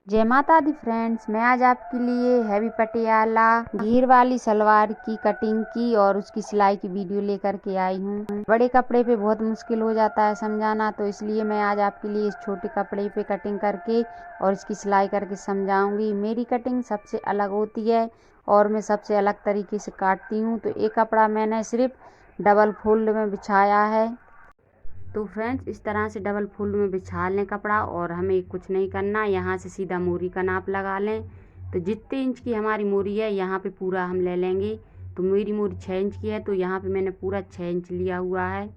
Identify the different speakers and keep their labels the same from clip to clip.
Speaker 1: जय माता दी फ्रेंड्स, मैं आज आपके लिए हैवी पटियाला घेर वाली सलवार की कटिंग की और उसकी सिलाई की वीडियो लेकर के आई हूँ। बड़े कपड़े पे बहुत मुश्किल हो जाता है समझाना, तो इसलिए मैं आज आपके लिए इस छोटे कपड़े पे कटिंग करके और इसकी सिलाई करके समझाऊंगी। मेरी कटिंग सबसे अलग होती है और मैं सबसे अलग तरीके से काटती हूँ। तो एक कपड़ा मैंने सिर्फ डबल फोल्ड में बिछाया है। तो फ्रेंड्स, इस तरह से डबल फोल्ड में बिछा लें कपड़ा और हमें कुछ नहीं करना। यहाँ से सीधा मोरी का नाप लगा लें। तो जितने इंच की हमारी मोरी है यहाँ पे पूरा हम ले लेंगे। तो मेरी मोरी 6 इंच की है, तो यहाँ पे मैंने पूरा 6 इंच लिया हुआ है।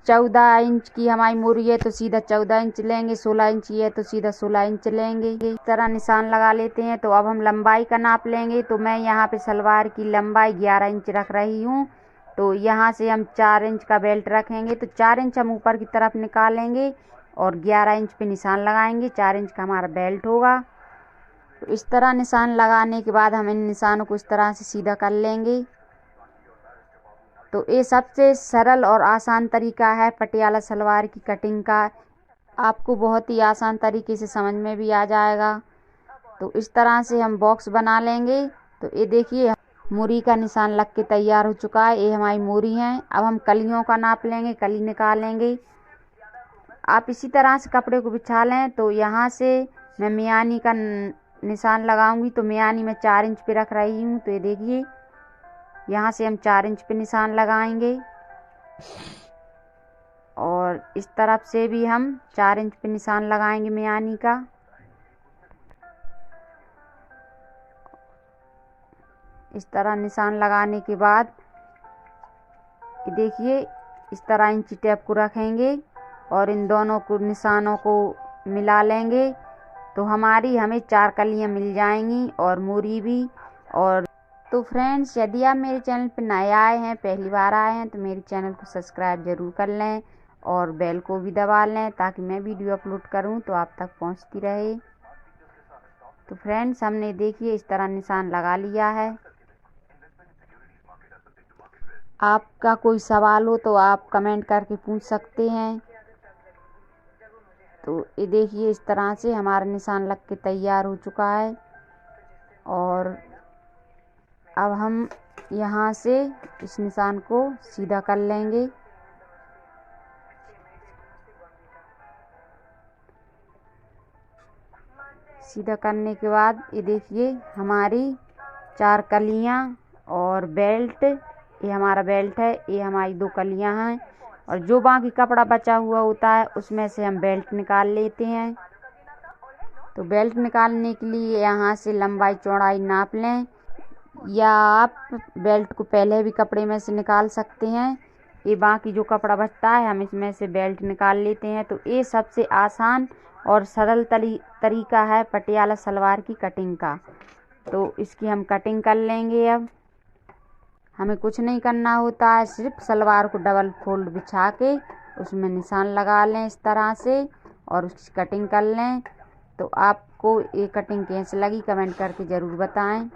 Speaker 1: 14 इंच की हमारी मोरी है तो सीधा 14 इंच लेंगे। 16 इंच की है तो सीधा 16 इंच लेंगे। इस तरह निशान लगा लेते हैं। तो अब हम लंबाई का नाप लेंगे। तो मैं यहाँ पे सलवार की लंबाई 11 इंच रख रही हूँ। तो यहाँ से हम 4 इंच का बेल्ट रखेंगे। तो 4 इंच हम ऊपर की तरफ निकालेंगे और 11 इंच पे निशान लगाएंगे। 4 इंच का हमारा बेल्ट होगा। तो इस तरह निशान लगाने के बाद हम इन निशानों को इस तरह से सीधा कर लेंगे। तो ये सबसे सरल और आसान तरीका है पटियाला सलवार की कटिंग का। आपको बहुत ही आसान तरीके से समझ में भी आ जाएगा। तो इस तरह से हम बॉक्स बना लेंगे। तो ये देखिए, मोरी का निशान लग के तैयार हो चुका है। ये हमारी मोरी है। अब हम कलियों का नाप लेंगे, कली निकालेंगे। आप इसी तरह से कपड़े को बिछा लें। तो यहाँ से मैं मियानी का निशान लगाऊंगी। तो मियानी में 4 इंच पे रख रही हूँ। तो ये देखिए, यहाँ से हम 4 इंच पे निशान लगाएंगे और इस तरफ से भी हम 4 इंच पे निशान लगाएंगे मियानी का। इस तरह निशान लगाने के बाद ये देखिए, इस तरह इंची टेप को रखेंगे और इन दोनों को निशानों को मिला लेंगे। तो हमें 4 कलियां मिल जाएंगी और मोरी भी। और तो फ्रेंड्स, यदि आप मेरे चैनल पर नए आए हैं, पहली बार आए हैं, तो मेरे चैनल को सब्सक्राइब जरूर कर लें और बेल को भी दबा लें ताकि मैं वीडियो अपलोड करूं तो आप तक पहुंचती रहे। तो फ्रेंड्स, हमने देखिए इस तरह निशान लगा लिया है। आपका कोई सवाल हो तो आप कमेंट करके पूछ सकते हैं। तो ये देखिए, इस तरह से हमारा निशान लग के तैयार हो चुका है। और अब हम यहाँ से इस निशान को सीधा कर लेंगे। सीधा करने के बाद ये देखिए, हमारी 4 कलियाँ और बेल्ट, ये हमारा बेल्ट है, ये हमारी 2 कलियाँ हैं। और जो बाकी कपड़ा बचा हुआ होता है उसमें से हम बेल्ट निकाल लेते हैं। तो बेल्ट निकालने के लिए यहाँ से लंबाई चौड़ाई नाप लें, या आप बेल्ट को पहले भी कपड़े में से निकाल सकते हैं। ये बाकी जो कपड़ा बचता है हम इसमें से बेल्ट निकाल लेते हैं। तो ये सबसे आसान और सरल तरीका है पटियाला सलवार की कटिंग का। तो इसकी हम कटिंग कर लेंगे। अब हमें कुछ नहीं करना होता है, सिर्फ सलवार को डबल फोल्ड बिछा के उसमें निशान लगा लें इस तरह से और उसकी कटिंग कर लें। तो आपको ये कटिंग कैसी लगी कमेंट करके ज़रूर बताएं।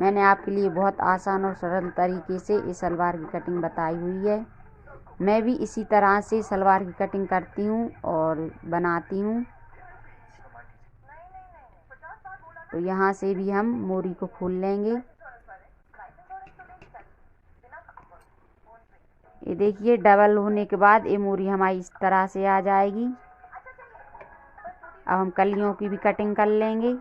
Speaker 1: मैंने आपके लिए बहुत आसान और सरल तरीके से इस सलवार की कटिंग बताई हुई है। मैं भी इसी तरह से सलवार की कटिंग करती हूँ और बनाती हूँ। तो यहाँ से भी हम मोरी को खोल लेंगे। ये देखिए, डबल होने के बाद ये मोरी हमारी इस तरह से आ जाएगी। अब हम कलियों की भी कटिंग कर लेंगे।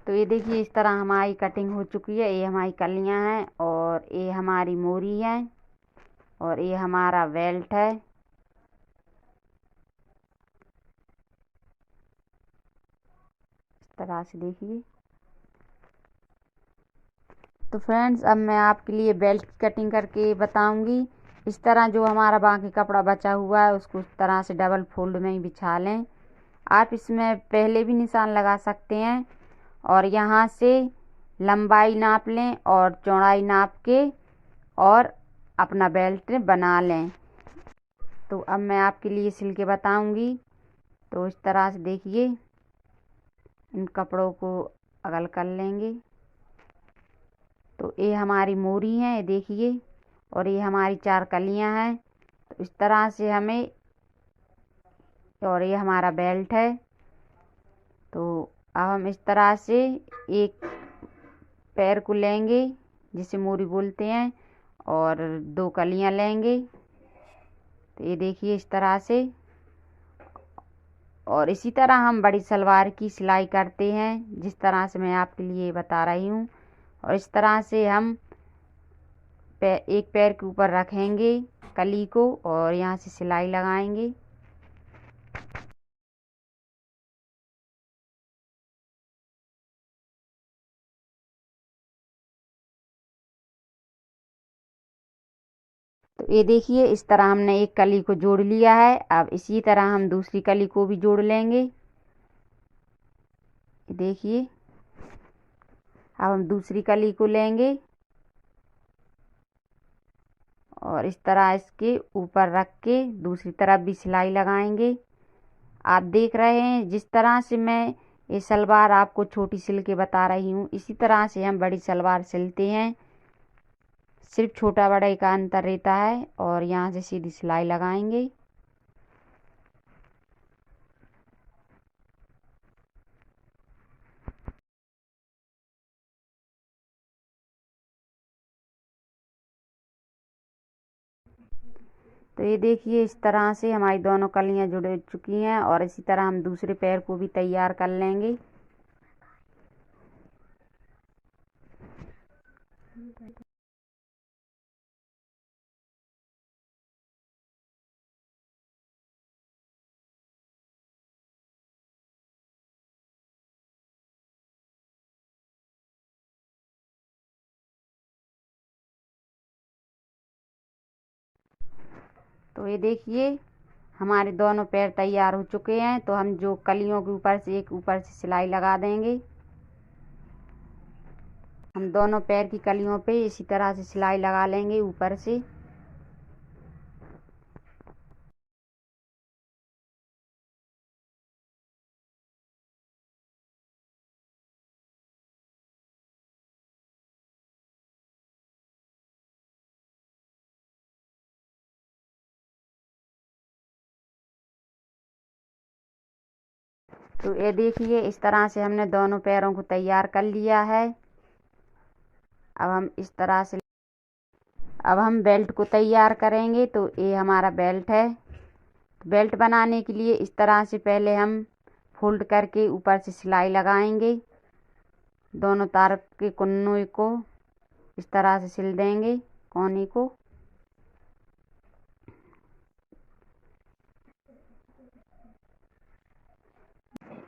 Speaker 1: तो ये देखिए, इस तरह हमारी कटिंग हो चुकी है। ये हमारी कलियां हैं और ये हमारी मोरी है और ये हमारा बेल्ट है। इस तरह से देखिए। तो फ्रेंड्स, अब मैं आपके लिए बेल्ट की कटिंग करके बताऊंगी। इस तरह जो हमारा बाकी कपड़ा बचा हुआ है उसको इस तरह से डबल फोल्ड में ही बिछा लें। आप इसमें पहले भी निशान लगा सकते हैं और यहाँ से लंबाई नाप लें और चौड़ाई नाप के और अपना बेल्ट बना लें। तो अब मैं आपके लिए सिल के बताऊंगी। तो इस तरह से देखिए, इन कपड़ों को अगल कर लेंगे। तो ये हमारी मोरी है, देखिए, और ये हमारी 4 कलियां हैं। तो इस तरह से हमें, और ये हमारा बेल्ट है। तो अब हम इस तरह से एक पैर को लेंगे जिसे मोरी बोलते हैं, और 2 कलियां लेंगे। तो ये देखिए इस तरह से, और इसी तरह हम बड़ी सलवार की सिलाई करते हैं, जिस तरह से मैं आपके लिए बता रही हूँ। और इस तरह से हम एक पैर के ऊपर रखेंगे कली को, और यहाँ से सिलाई लगाएंगे। तो ये देखिए इस तरह हमने एक कली को जोड़ लिया है। अब इसी तरह हम दूसरी कली को भी जोड़ लेंगे। देखिए अब हम दूसरी कली को लेंगे, और इस तरह इसके ऊपर रख के दूसरी तरफ भी सिलाई लगाएंगे। आप देख रहे हैं जिस तरह से मैं ये सलवार आपको छोटी सिल के बता रही हूँ, इसी तरह से हम बड़ी सलवार सिलते हैं। सिर्फ छोटा बड़े का अंतर रहता है। और यहाँ से सीधी सिलाई लगाएंगे। तो ये देखिए इस तरह से हमारी दोनों कलियां जुड़ चुकी हैं, और इसी तरह हम दूसरे पैर को भी तैयार कर लेंगे। तो ये देखिए हमारे दोनों पैर तैयार हो चुके हैं। तो हम जो कलियों के ऊपर से सिलाई लगा देंगे। हम दोनों पैर की कलियों पे इसी तरह से सिलाई लगा लेंगे ऊपर से। तो ये देखिए इस तरह से हमने दोनों पैरों को तैयार कर लिया है। अब हम इस तरह से, अब हम बेल्ट को तैयार करेंगे। तो ये हमारा बेल्ट है। बेल्ट बनाने के लिए इस तरह से पहले हम फोल्ड करके ऊपर से सिलाई लगाएंगे। दोनों तरफ के कोनों को इस तरह से सिल देंगे, कोने को।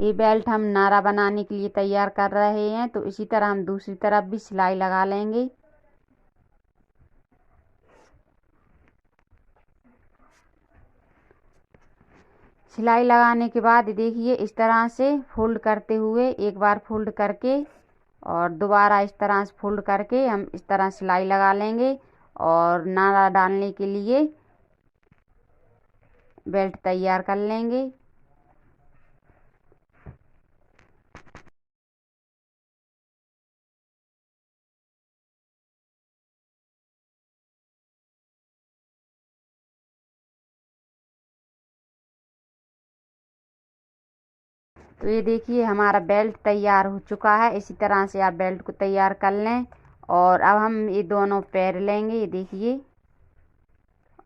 Speaker 1: ये बेल्ट हम नारा बनाने के लिए तैयार कर रहे हैं। तो इसी तरह हम दूसरी तरफ भी सिलाई लगा लेंगे। सिलाई लगाने के बाद देखिए इस तरह से फोल्ड करते हुए, एक बार फोल्ड करके और दोबारा इस तरह से फोल्ड करके हम इस तरह सिलाई लगा लेंगे, और नारा डालने के लिए बेल्ट तैयार कर लेंगे। तो ये देखिए हमारा बेल्ट तैयार हो चुका है। इसी तरह से आप बेल्ट को तैयार कर लें। और अब हम ये दोनों पैर लेंगे, ये देखिए,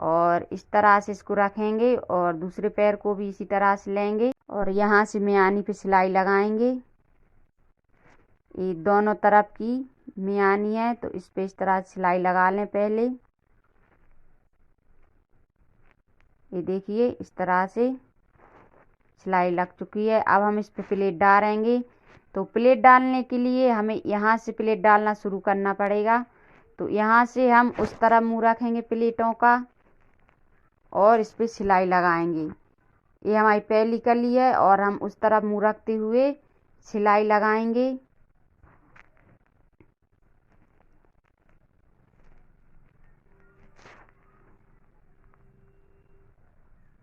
Speaker 1: और इस तरह से इसको रखेंगे, और दूसरे पैर को भी इसी तरह से लेंगे, और यहाँ से मियानी पे सिलाई लगाएंगे। ये दोनों तरफ की मियानी है, तो इस पे इस तरह से सिलाई लगा लें पहले। ये देखिए इस तरह से सिलाई लग चुकी है। अब हम इस पे प्लेट डालेंगे। तो प्लेट डालने के लिए हमें यहाँ से प्लेट डालना शुरू करना पड़ेगा। तो यहाँ से हम उस तरफ मुँह रखेंगे प्लेटों का, और इस पे सिलाई लगाएंगे। ये हमारी पहली कली है, और हम उस तरफ मुँह रखते हुए सिलाई लगाएंगे।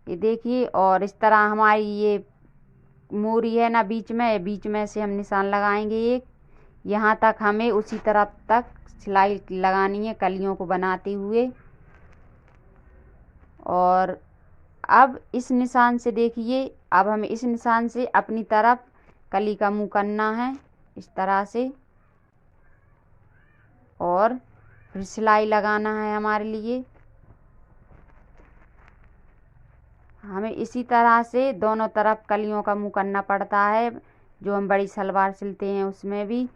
Speaker 1: ये देखिए, और इस तरह हमारी ये मोरी है ना बीच में से हम निशान लगाएंगे एक। यहाँ तक हमें उसी तरफ तक सिलाई लगानी है कलियों को बनाते हुए। और अब इस निशान से देखिए, अब हमें इस निशान से अपनी तरफ कली का मुंह करना है इस तरह से, और फिर सिलाई लगाना है हमारे लिए। हमें इसी तरह से दोनों तरफ कलियों का मुंह करना पड़ता है, जो हम बड़ी सलवार सिलते हैं उसमें भी।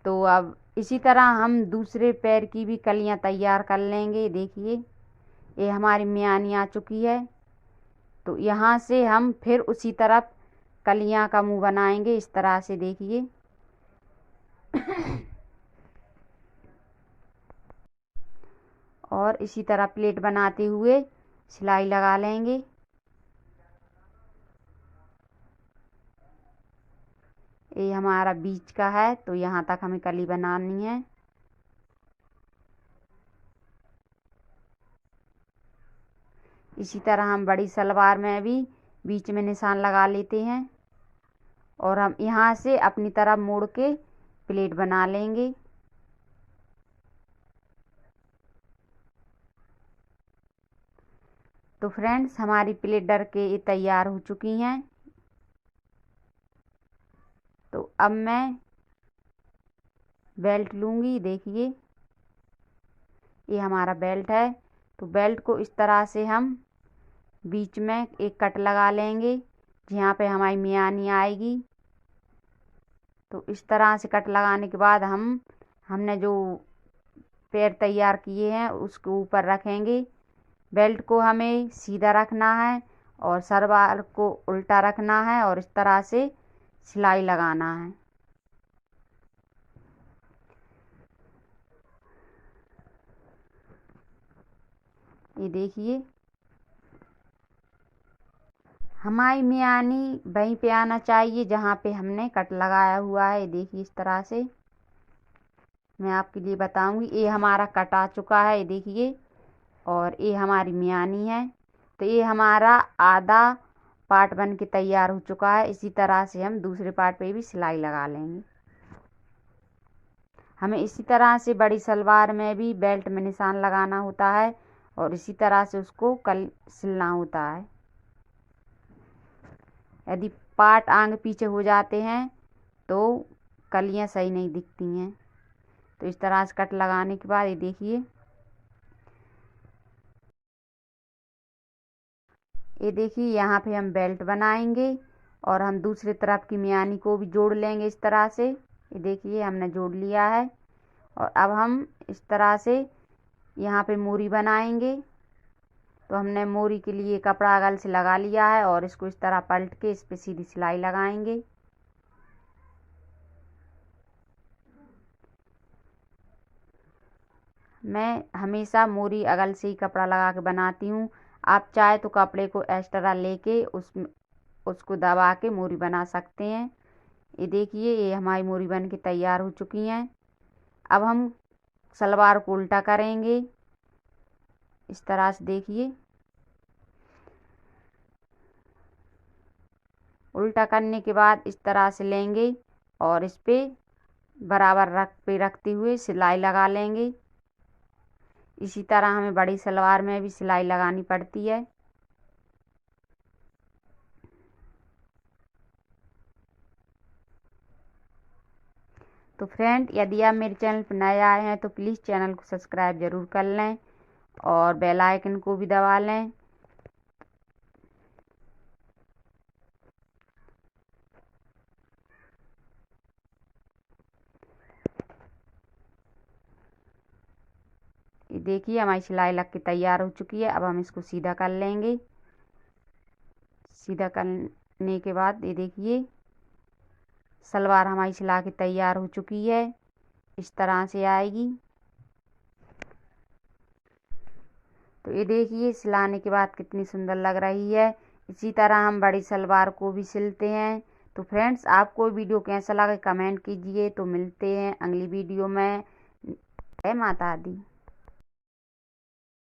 Speaker 1: तो अब इसी तरह हम दूसरे पैर की भी कलियां तैयार कर लेंगे। देखिए ये हमारी मियानी आ चुकी है। तो यहाँ से हम फिर उसी तरफ कलियां का मुंह बनाएंगे इस तरह से। देखिए और इसी तरह प्लेट बनाते हुए सिलाई लगा लेंगे। ये हमारा बीच का है, तो यहाँ तक हमें कली बनानी है। इसी तरह हम बड़ी सलवार में भी बीच में निशान लगा लेते हैं और हम यहाँ से अपनी तरफ मोड़ के प्लेट बना लेंगे। तो फ्रेंड्स हमारी प्लेट डर के ये तैयार हो चुकी हैं। तो अब मैं बेल्ट लूँगी। देखिए ये हमारा बेल्ट है। तो बेल्ट को इस तरह से हम बीच में एक कट लगा लेंगे जहाँ पे हमारी मियानी आएगी। तो इस तरह से कट लगाने के बाद हमने जो पैर तैयार किए हैं उसके ऊपर रखेंगे। बेल्ट को हमें सीधा रखना है और सलवार को उल्टा रखना है और इस तरह से सिलाई लगाना है। ये देखिए हमारी मियानी वहीं पे आना चाहिए जहाँ पे हमने कट लगाया हुआ है। देखिए इस तरह से मैं आपके लिए बताऊंगी। ये हमारा कट आ चुका है, ये देखिए, और ये हमारी मियानी है। तो ये हमारा आधा पार्ट बन के तैयार हो चुका है। इसी तरह से हम दूसरे पार्ट पे भी सिलाई लगा लेंगे। हमें इसी तरह से बड़ी सलवार में भी बेल्ट में निशान लगाना होता है और इसी तरह से उसको सिलना होता है। यदि पार्ट आगे पीछे हो जाते हैं तो कलियां सही नहीं दिखती हैं। तो इस तरह से कट लगाने के बाद ये देखिए, ये देखिए यहाँ पे हम बेल्ट बनाएंगे और हम दूसरी तरफ की मियानी को भी जोड़ लेंगे इस तरह से। ये देखिए हमने जोड़ लिया है और अब हम इस तरह से यहाँ पे मोरी बनाएंगे। तो हमने मोरी के लिए कपड़ा अगल से लगा लिया है और इसको इस तरह पलट के इस पे सीधी सिलाई लगाएंगे। मैं हमेशा मोरी अगल से ही कपड़ा लगा के बनाती हूँ। आप चाहे तो कपड़े को एक्स्ट्रा लेके उसको दबा के मोरी बना सकते हैं। ये देखिए ये हमारी मोरी बन के तैयार हो चुकी हैं। अब हम सलवार को उल्टा करेंगे इस तरह से। देखिए उल्टा करने के बाद इस तरह से लेंगे और इस पे बराबर रखते हुए सिलाई लगा लेंगे। इसी तरह हमें बड़ी सलवार में भी सिलाई लगानी पड़ती है। तो फ्रेंड यदि आप मेरे चैनल पर नए आए हैं तो प्लीज़ चैनल को सब्सक्राइब ज़रूर कर लें और बेल आइकन को भी दबा लें। ये देखिए हमारी सिलाई लग के तैयार हो चुकी है। अब हम इसको सीधा कर लेंगे। सीधा करने के बाद ये देखिए सलवार हमारी सिला के तैयार हो चुकी है। इस तरह से आएगी। तो ये देखिए सिलाने के बाद कितनी सुंदर लग रही है। इसी तरह हम बड़ी सलवार को भी सिलते हैं। तो फ्रेंड्स आपको वीडियो कैसा लगा कमेंट कीजिए। तो मिलते हैं अगली वीडियो में। जय माता दी।